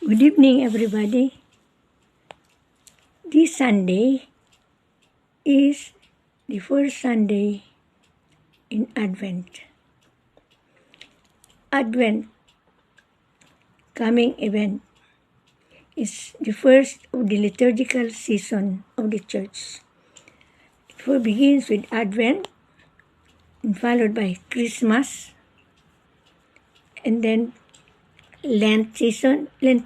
Good evening, everybody. This Sunday is the first Sunday in Advent. Advent, coming event, is the first of the liturgical season of the Church. It begins with Advent, and followed by Christmas, and then Lenten season, then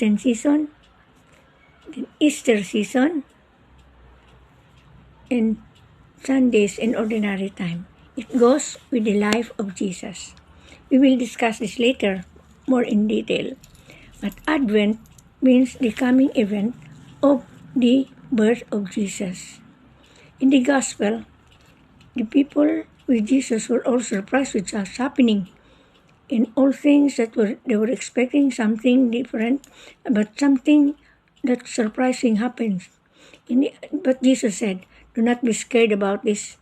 Easter season, and Sundays in ordinary time. It goes with the life of Jesus. We will discuss this later more in detail. But Advent means the coming event of the birth of Jesus. In the Gospel, the people with Jesus were all surprised with what's happening. In all things they were expecting something different, but something that surprising happens. But Jesus said, "Do not be scared about this,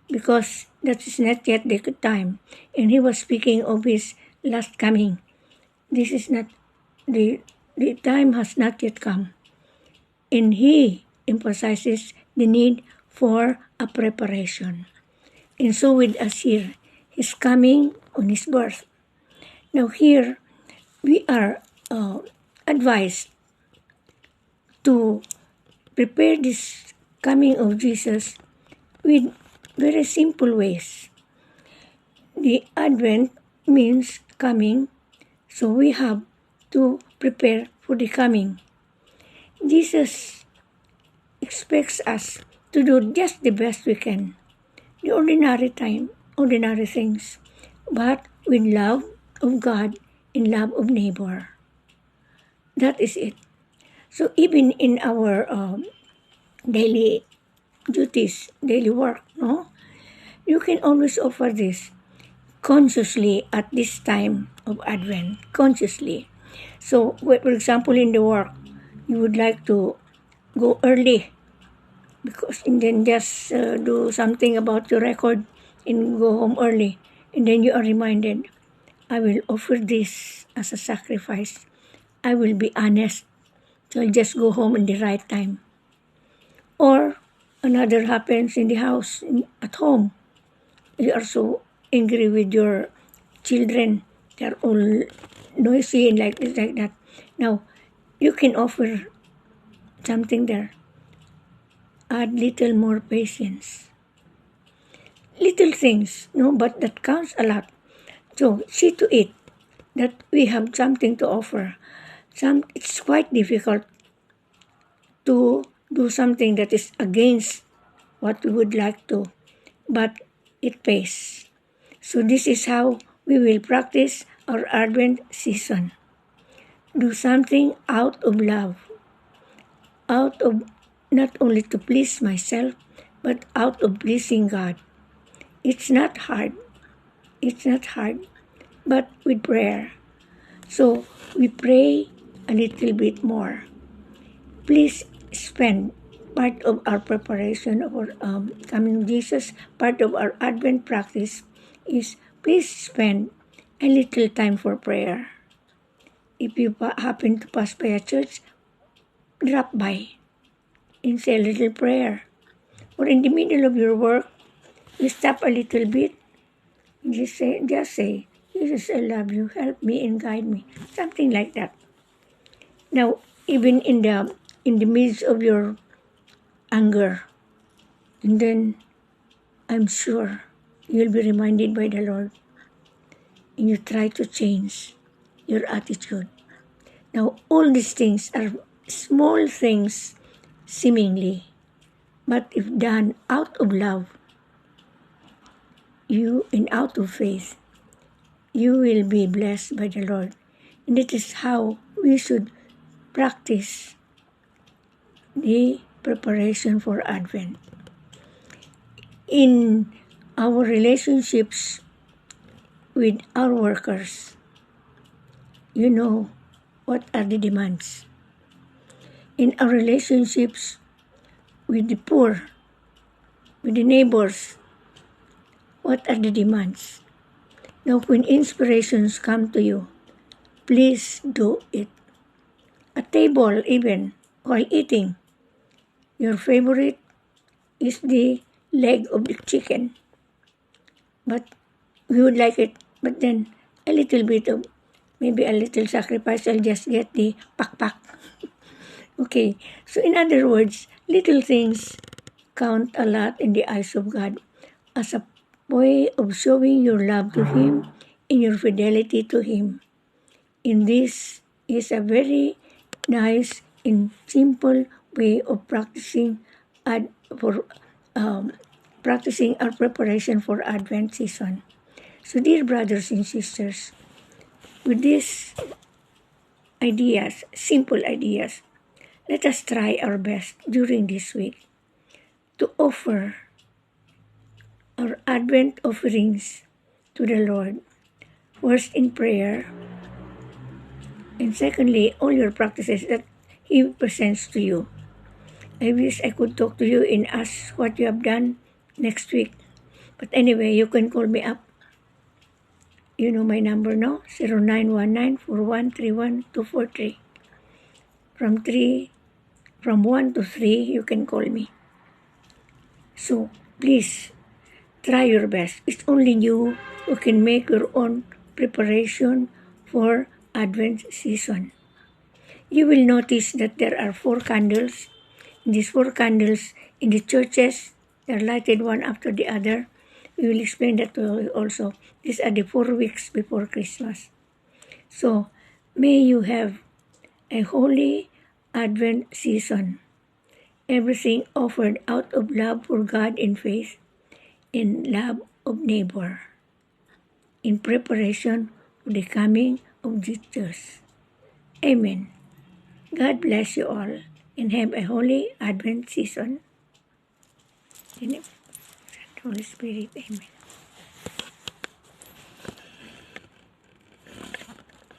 because that is not yet the time." And he was speaking of his last coming. This is not, the time has not yet come. And he emphasizes the need for a preparation. And so with us here, his coming on his birth. Now here, we are advised to prepare this coming of Jesus with very simple ways. The Advent means coming, so we have to prepare for the coming. Jesus expects us to do just the best we can, the ordinary time, ordinary things, but with love of God and love of neighbor. That is it. So even in our daily duties, daily work, you can always offer this consciously at this time of Advent, consciously. So, for example, in the work, you would like to go early, and then just do something about your record and go home early. And then you are reminded, I will offer this as a sacrifice. I will be honest. So I'll just go home in the right time. Or another happens in the house, at home. You are so angry with your children. They're all noisy and like this, like that. Now, you can offer something there. Add little more patience. Little things, but that counts a lot. So, see to it that we have something to offer. It's quite difficult to do something that is against what we would like to, but it pays. So this is how we will practice our Advent season. Do something out of love, out of not only to please myself, but out of pleasing God. It's not hard, but with prayer. So we pray a little bit more. Please spend part of our preparation of our coming Jesus, part of our Advent practice is please spend a little time for prayer. If you happen to pass by a church, drop by and say a little prayer. Or in the middle of your work, you stop a little bit and just say, Jesus, I love you, help me and guide me. Something like that. Now, even in the midst of your anger, and then I'm sure you'll be reminded by the Lord, and you try to change your attitude. Now, all these things are small things, seemingly, but if done out of love, and out of faith, you will be blessed by the Lord. And it is how we should practice the preparation for Advent. In our relationships with our workers, what are the demands. In our relationships with the poor, with the neighbors, what are the demands? Now, when inspirations come to you, please do it. a table even while eating. Your favorite is the leg of the chicken, but we would like it, but then a little bit of, maybe a little sacrifice, I'll just get the pak. Okay, so in other words, little things count a lot in the eyes of God as a way of showing your love to Him and your fidelity to Him. And this is a very nice and simple way of for practicing our preparation for Advent season. So, dear brothers and sisters, with these ideas, simple ideas, let us try our best during this week to offer our Advent offerings to the Lord, first in prayer, and secondly, all your practices that He presents to you. I wish I could talk to you and ask what you have done next week. But anyway, you can call me up. You know my number now, 0919-4131-243. From 1 to 3, you can call me. So, please, try your best. It's only you who can make your own preparation for Advent season. You will notice that there are 4 candles. These 4 candles in the churches, they're lighted one after the other. We will explain that to you also. These are the 4 weeks before Christmas. So, may you have a holy Advent season. Everything offered out of love for God and faith, in love of neighbor, in preparation for the coming of Jesus. Amen. God bless you all and have a holy Advent season. In the Holy Spirit, amen.